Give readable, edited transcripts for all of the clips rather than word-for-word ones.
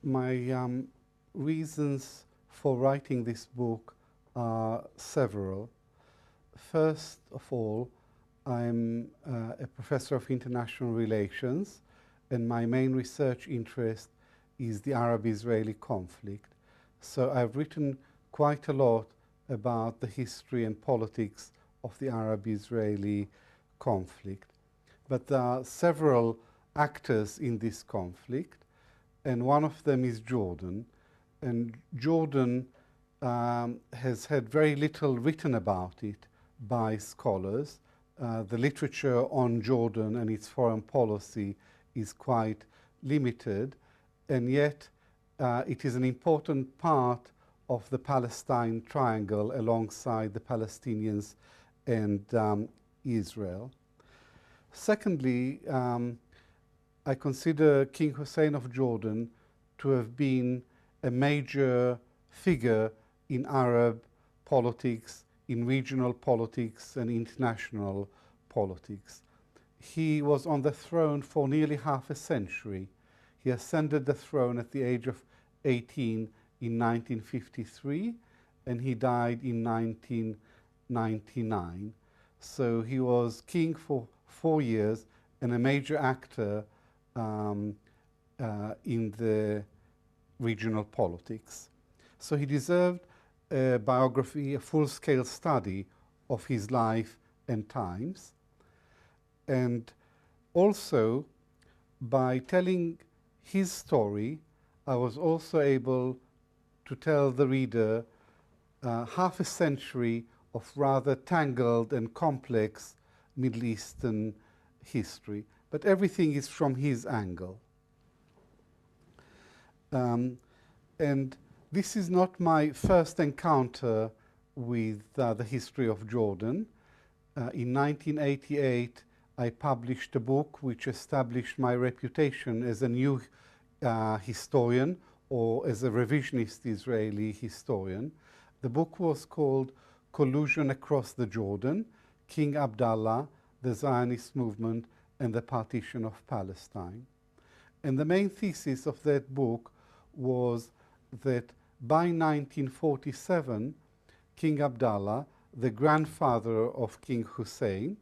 My reasons for writing this book are several. First of all, I'm a professor of international relations, and my main research interest is the Arab-Israeli conflict. So I've written quite a lot about the history and politics of the Arab-Israeli conflict. But there are several actors in this conflict, and one of them is Jordan. And Jordan has had very little written about it by scholars. The literature on Jordan and its foreign policy is quite limited, and yet it is an important part of the Palestine Triangle alongside the Palestinians and Israel. Secondly, I consider King Hussein of Jordan to have been a major figure in Arab politics, in regional politics, and international politics. He was on the throne for nearly half a century. He ascended the throne at the age of 18 in 1953, and he died in 1999. So he was king for 4 years and a major actor in the regional politics. So he deserved a biography, a full-scale study of his life and times. And also, by telling his story, I was also able to tell the reader half a century of rather tangled and complex Middle Eastern history. But everything is from his angle. And this is not my first encounter with the history of Jordan. In 1988, I published a book which established my reputation as a new historian, or as a revisionist Israeli historian. The book was called Collusion Across the Jordan, King Abdallah, the Zionist Movement, and the Partition of Palestine. And the main thesis of that book was that by 1947, King Abdallah, the grandfather of King Hussein,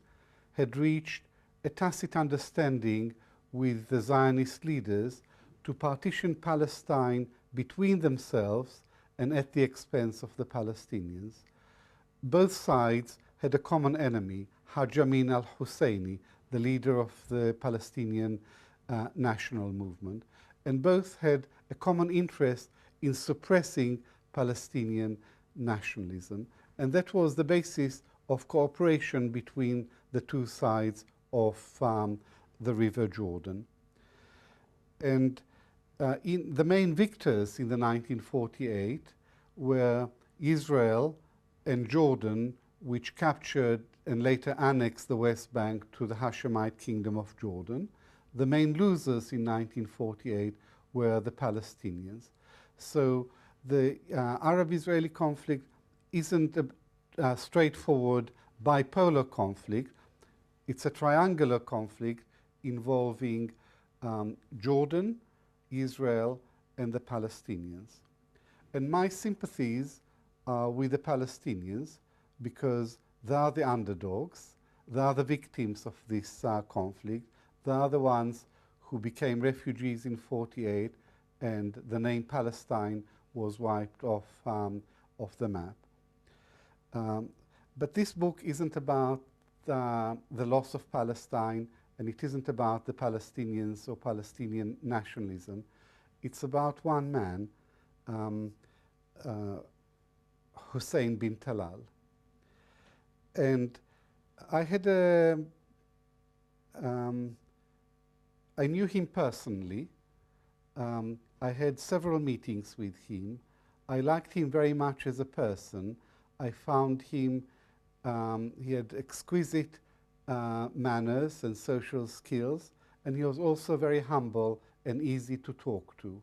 had reached a tacit understanding with the Zionist leaders to partition Palestine between themselves and at the expense of the Palestinians. Both sides had a common enemy, Haj Amin al-Husseini, the leader of the Palestinian national movement, and both had a common interest in suppressing Palestinian nationalism. And that was the basis of cooperation between the two sides of the River Jordan. And the main victors in the 1948 were Israel and Jordan, which captured and later annexed the West Bank to the Hashemite Kingdom of Jordan. The main losers in 1948 were the Palestinians. So the Arab-Israeli conflict isn't a straightforward bipolar conflict. It's a triangular conflict involving Jordan, Israel, and the Palestinians. And my sympathies are with the Palestinians because they are the underdogs, they are the victims of this conflict, they are the ones who became refugees in 1948, and the name Palestine was wiped off the map. But this book isn't about the loss of Palestine, and it isn't about the Palestinians or Palestinian nationalism. It's about one man, Hussein bin Talal. And I had I knew him personally. I had several meetings with him. I liked him very much as a person. I found him, he had exquisite manners and social skills, and he was also very humble and easy to talk to.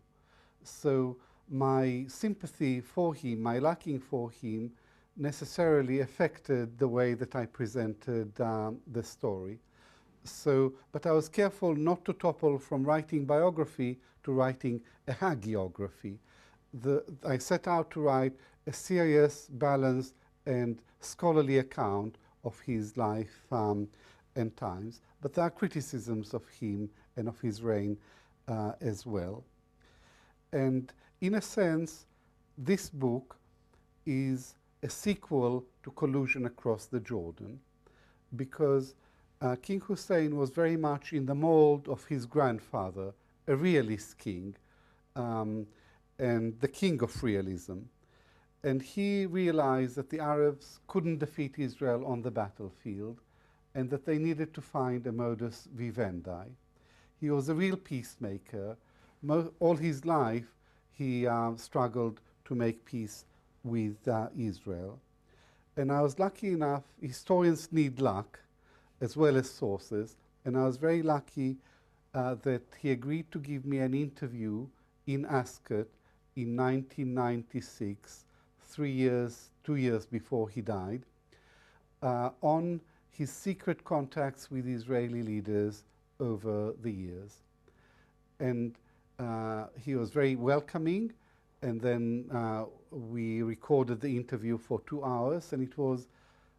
So my sympathy for him, my liking for him, necessarily affected the way that I presented the story. But I was careful not to topple from writing biography to writing a hagiography. I set out to write a serious, balanced, and scholarly account of his life and times. But there are criticisms of him and of his reign as well. And in a sense, this book is a sequel to Collusion Across the Jordan, because King Hussein was very much in the mold of his grandfather, a realist king, and the king of realism. And he realized that the Arabs couldn't defeat Israel on the battlefield, and that they needed to find a modus vivendi. He was a real peacemaker. All his life, he struggled to make peace with Israel. And I was lucky enough, historians need luck as well as sources, and I was very lucky that he agreed to give me an interview in Ascot in 1996, 2 years before he died, on his secret contacts with Israeli leaders over the years. And he was very welcoming, and then we recorded the interview for 2 hours, and it was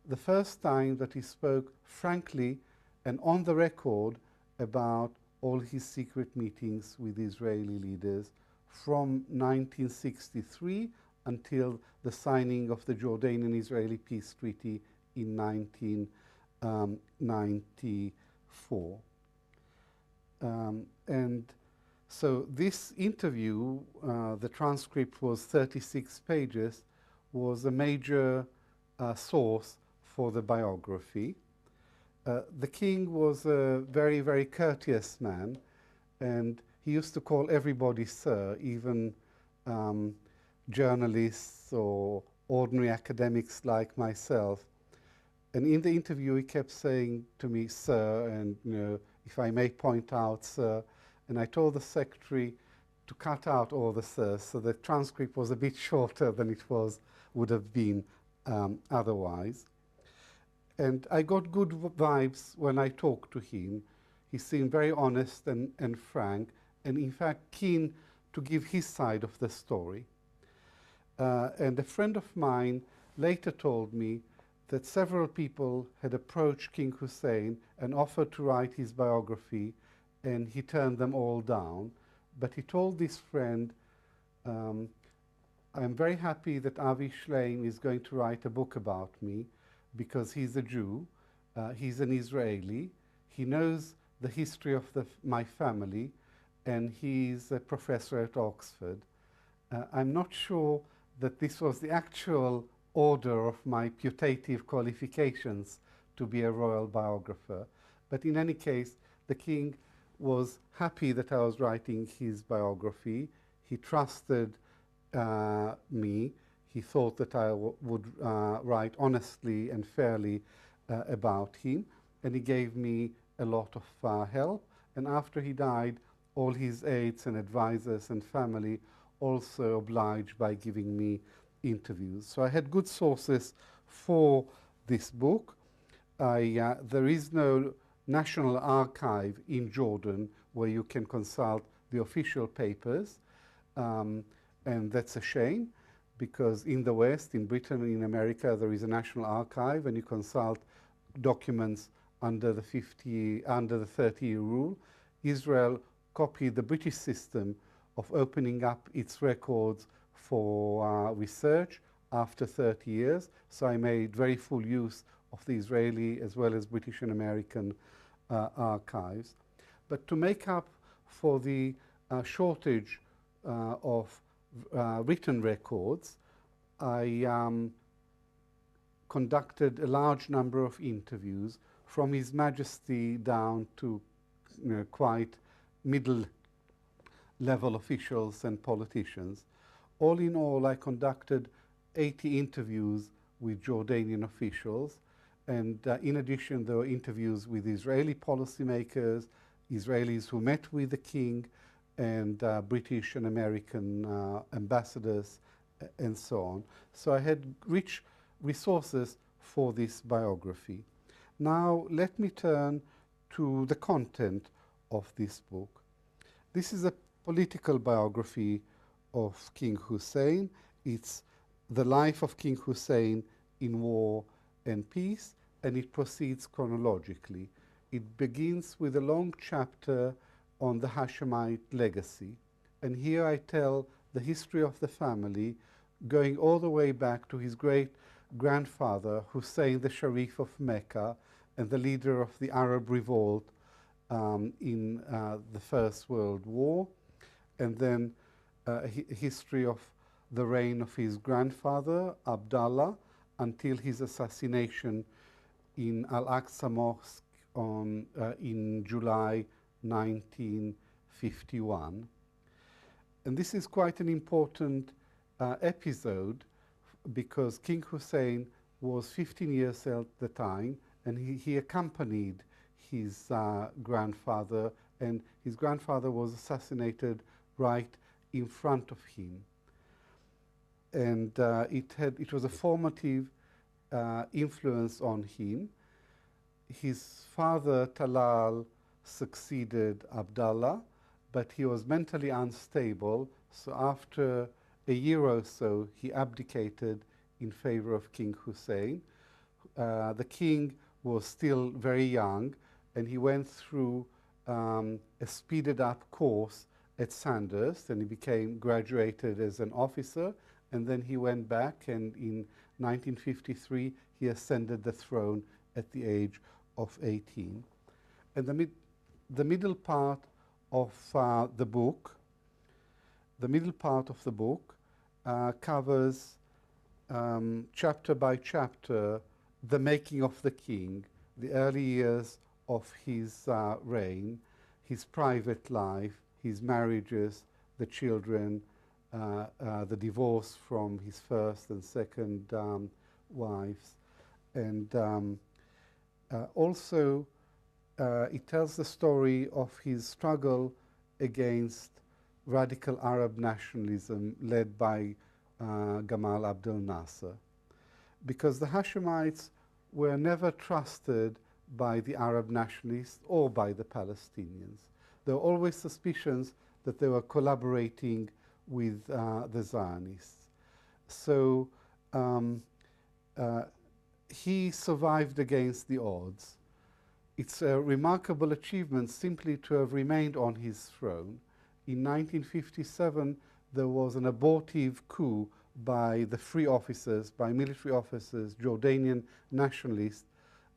the first time that he spoke frankly and on the record about all his secret meetings with Israeli leaders from 1963 until the signing of the Jordanian-Israeli peace treaty in 1994. And so this interview, the transcript was 36 pages, was a major source for the biography. The king was a very, very courteous man, and he used to call everybody sir, even journalists or ordinary academics like myself. And in the interview, he kept saying to me, sir, and if I may point out, sir. And I told the secretary to cut out all the sirs, so the transcript was a bit shorter than it would have been otherwise. And I got good vibes when I talked to him. He seemed very honest and frank, and in fact keen to give his side of the story. And a friend of mine later told me that several people had approached King Hussein and offered to write his biography, and he turned them all down. But he told this friend, I'm very happy that Avi Shleim is going to write a book about me, because he's a Jew, he's an Israeli, he knows the history of my family, and he's a professor at Oxford. I'm not sure that this was the actual order of my putative qualifications to be a royal biographer, but in any case, the king was happy that I was writing his biography. He trusted me. He thought that I would write honestly and fairly about him, and he gave me a lot of help. And after he died, all his aides and advisors and family also obliged by giving me interviews. So I had good sources for this book. There is no National Archive in Jordan where you can consult the official papers, and that's a shame, because in the West, in Britain and in America, there is a National Archive, and you consult documents under the 30-year rule. Israel copied the British system of opening up its records for research after 30 years, so I made very full use of the Israeli as well as British and American archives. But to make up for the shortage of written records, I conducted a large number of interviews from His Majesty down to quite middle-level officials and politicians. All in all, I conducted 80 interviews with Jordanian officials, and in addition, there were interviews with Israeli policymakers, Israelis who met with the king, and British and American ambassadors, and so on. So I had rich resources for this biography. Now let me turn to the content of this book. This is a political biography of King Hussein. It's the life of King Hussein in war and peace, and it proceeds chronologically. It begins with a long chapter on the Hashemite legacy. And here I tell the history of the family, going all the way back to his great-grandfather, Hussein the Sharif of Mecca, and the leader of the Arab revolt in the First World War, and then a history of the reign of his grandfather, Abdallah, until his assassination in Al-Aqsa Mosque in July 1951. And this is quite an important episode because King Hussein was 15 years at the time, and he accompanied his grandfather, and his grandfather was assassinated right in front of him. And it was a formative influence on him. His father, Talal, succeeded Abdallah, but he was mentally unstable, so after a year or so, he abdicated in favor of King Hussein. The king was still very young, and he went through a speeded up course at Sandhurst, and he graduated as an officer, and then he went back, and in 1953 he ascended the throne at the age of 18. And the middle part of the book covers chapter by chapter the making of the king, the early years of his reign, his private life, his marriages, the children, the divorce from his first and second wives, and also it tells the story of his struggle against radical Arab nationalism led by Gamal Abdel Nasser, because the Hashemites were never trusted by the Arab nationalists or by the Palestinians. There were always suspicions that they were collaborating with the Zionists. So he survived against the odds. It's a remarkable achievement simply to have remained on his throne. In 1957, there was an abortive coup by the free officers, by military officers, Jordanian nationalists,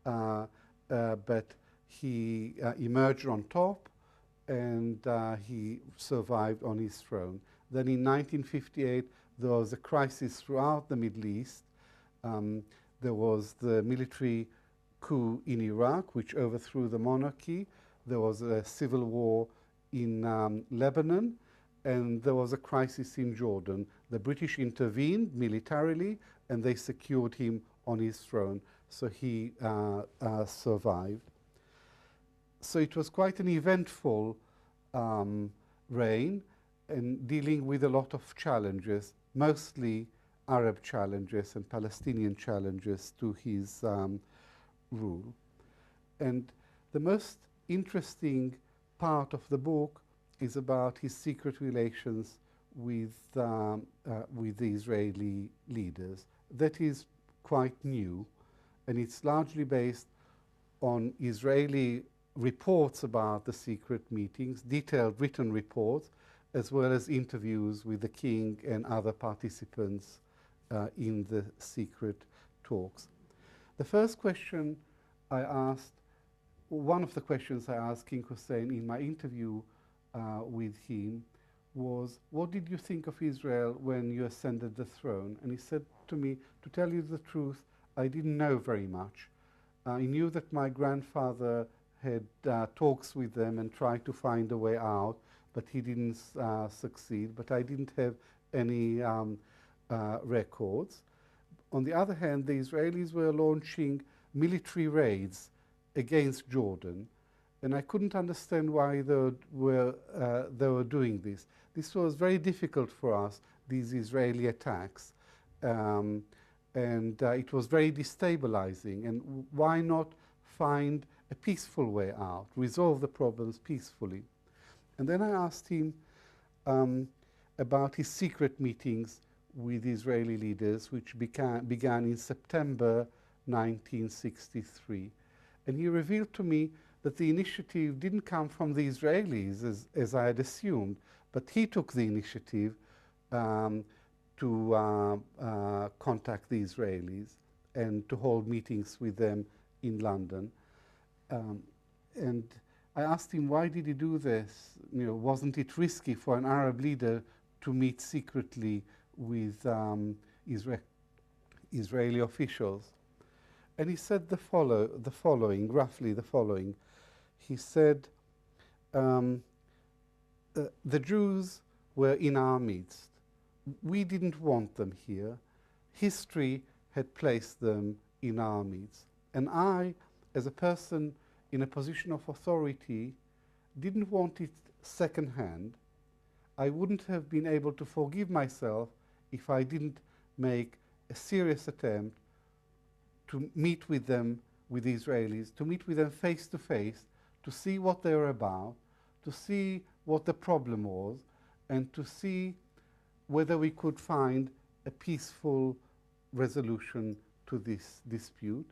but he emerged on top, and he survived on his throne. Then in 1958, there was a crisis throughout the Middle East. There was the military coup in Iraq, which overthrew the monarchy. There was a civil war in Lebanon, and there was a crisis in Jordan. The British intervened militarily, and they secured him on his throne, so he survived. So it was quite an eventful reign, and dealing with a lot of challenges, mostly Arab challenges and Palestinian challenges to his rule. And the most interesting part of the book is about his secret relations with the Israeli leaders. That is quite new, and it's largely based on Israeli reports about the secret meetings, detailed written reports, as well as interviews with the king and other participants in the secret talks. The first question I asked, one of the questions I asked King Hussein in my interview with him was, what did you think of Israel when you ascended the throne? And he said to me, to tell you the truth, I didn't know very much. I knew that my grandfather had talks with them and tried to find a way out, but he didn't succeed. But I didn't have any records. On the other hand, the Israelis were launching military raids against Jordan, and I couldn't understand why they were doing this. This was very difficult for us, these Israeli attacks, and it was very destabilizing. And why not find a peaceful way out, resolve the problems peacefully. And then I asked him about his secret meetings with Israeli leaders, which began in September 1963. And he revealed to me that the initiative didn't come from the Israelis, as I had assumed, but he took the initiative to contact the Israelis and to hold meetings with them in London. And I asked him, why did he do this? You know, wasn't it risky for an Arab leader to meet secretly with Israeli officials? And he said the following, roughly the following. He said, the Jews were in our midst. We didn't want them here. History had placed them in our midst. And I, as a person in a position of authority, didn't want it secondhand. I wouldn't have been able to forgive myself if I didn't make a serious attempt to meet with them, with the Israelis, to meet with them face to face, to see what they were about, to see what the problem was, and to see whether we could find a peaceful resolution to this dispute.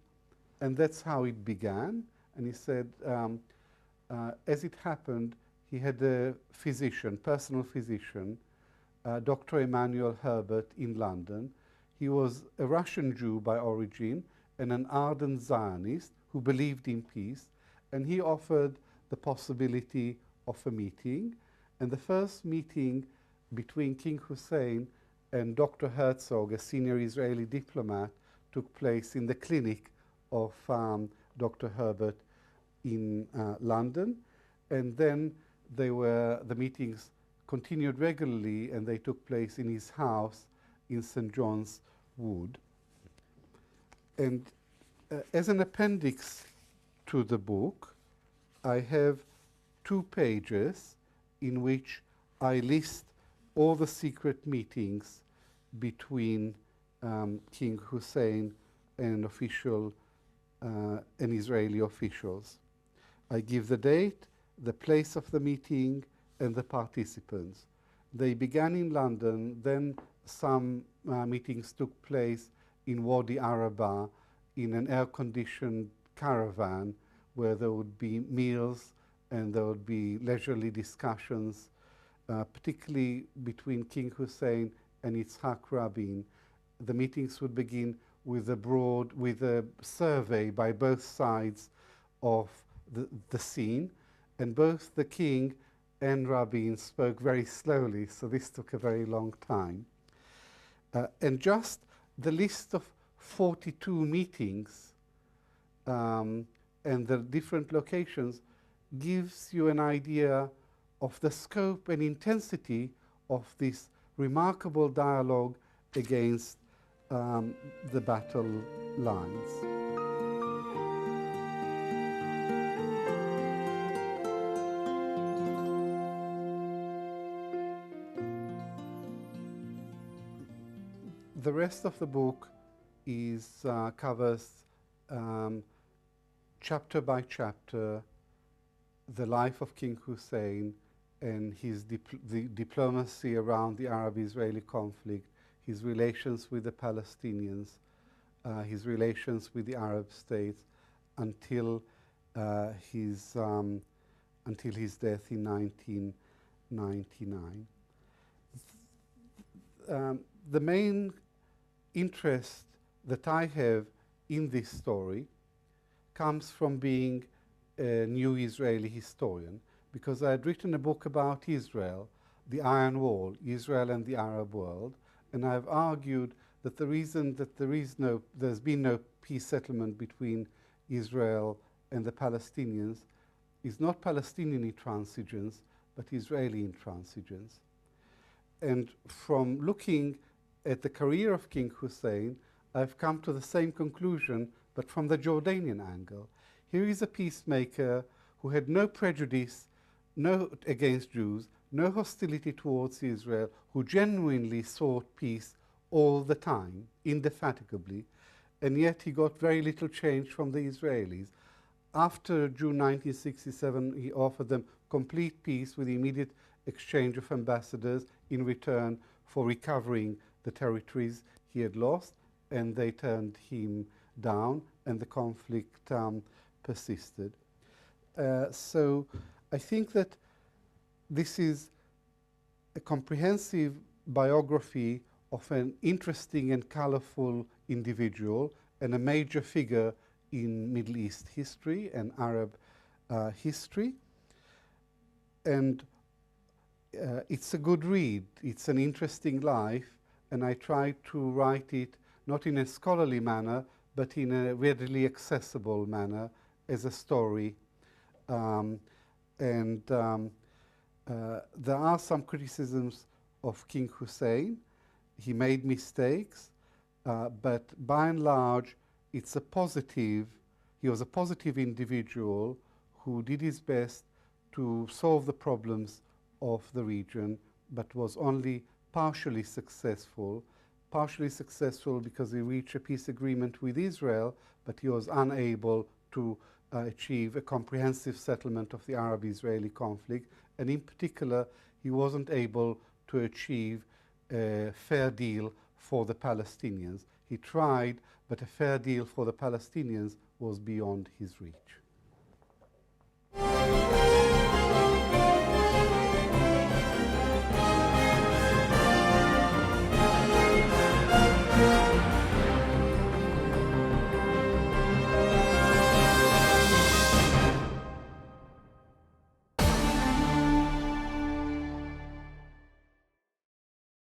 And that's how it began. And he said, as it happened, he had a physician, personal physician, Dr. Emanuel Herbert in London. He was a Russian Jew by origin and an ardent Zionist who believed in peace. And he offered the possibility of a meeting. And the first meeting between King Hussein and Dr. Herzog, a senior Israeli diplomat, took place in the clinic of Dr. Herbert in London. And then the meetings continued regularly, and they took place in his house in St. John's Wood. And as an appendix to the book, I have 2 pages in which I list all the secret meetings between King Hussein and Israeli officials. I give the date, the place of the meeting, and the participants. They began in London, then some meetings took place in Wadi Araba in an air-conditioned caravan where there would be meals and there would be leisurely discussions, particularly between King Hussein and Yitzhak Rabin. The meetings would begin with a survey by both sides of the scene, and both the king and Rabin spoke very slowly, so this took a very long time. And just the list of 42 meetings and the different locations gives you an idea of the scope and intensity of this remarkable dialogue against the battle lines. The rest of the book covers chapter by chapter the life of King Hussein and his the diplomacy around the Arab-Israeli conflict, his relations with the Palestinians, his relations with the Arab states until his death in 1999. The main interest that I have in this story comes from being a new Israeli historian, because I had written a book about Israel, the Iron Wall, Israel and the Arab world, and I've argued that the reason that there's been no peace settlement between Israel and the Palestinians is not Palestinian intransigence, but Israeli intransigence. And from looking at the career of King Hussein, I've come to the same conclusion, but from the Jordanian angle. Here is a peacemaker who had no prejudice against Jews, no hostility towards Israel, who genuinely sought peace all the time, indefatigably, and yet he got very little change from the Israelis. after June 1967, he offered them complete peace with the immediate exchange of ambassadors in return for recovering the territories he had lost, and they turned him down, and the conflict persisted. So I think that this is a comprehensive biography of an interesting and colorful individual and a major figure in Middle East history and Arab history. And it's a good read. It's an interesting life, and I tried to write it not in a scholarly manner, but in a readily accessible manner as a story. There are some criticisms of King Hussein. He made mistakes, but by and large, it's a positive, he was a positive individual who did his best to solve the problems of the region, but was only partially successful because he reached a peace agreement with Israel, but he was unable to achieve a comprehensive settlement of the Arab-Israeli conflict, and in particular, he wasn't able to achieve a fair deal for the Palestinians. He tried, but a fair deal for the Palestinians was beyond his reach.